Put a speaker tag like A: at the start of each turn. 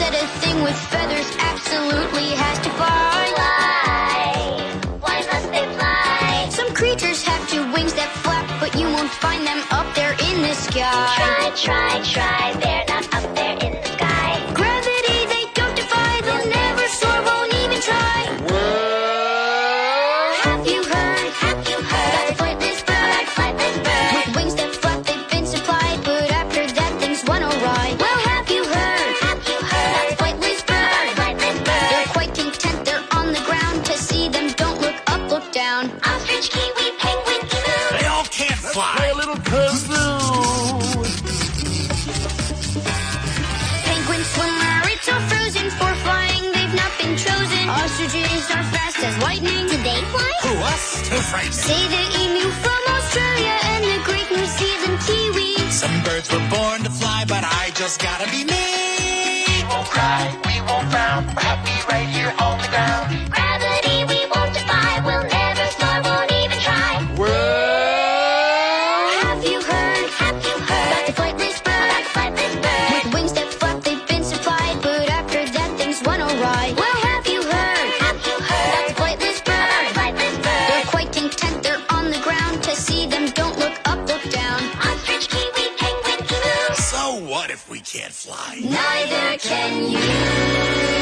A: said a thing with feathers absolutely has to fly.
B: Why must they fly?
A: Some creatures have two wings that flap, but you won't find them up there in the sky.
B: Try, they're not up there in the sky.
A: Gravity they don't defy, they'll never soar, won't even try. Have you heard? About the flightless bird? With wings that flap, they've been supplied, but after that things went awry. Well, have you heard? About the flightless bird? They're quite content, they're on the ground. To see them, don't look up, look down.
B: Ostrich, kiwi, penguin, emu.
C: They all can't fly.
D: Play a little kazoo.
A: Penguins, swimmer, it's all frozen for flying. They've not been chosen. Ostriches are fast as lightning.
B: Did they fly?
C: Who, us? Too frightening.
A: Say the emu from Australia and the great New Zealand kiwi.
C: Some birds were born to fly, but I just gotta be me.
D: We won't cry, we won't frown. We're happy right here on the ground.
B: Gravity, we won't defy. We'll never soar, won't even try.
A: Have you heard? About the flightless bird? With wings that flap, they've been supplied, but after that things went awry. Well, have you heard? About the flightless bird? They're quite content, they're on the ground. To see them, don't look up, look down.
B: Ostrich, kiwi, penguin, emu.
C: So what if we can't fly?
A: Neither can you.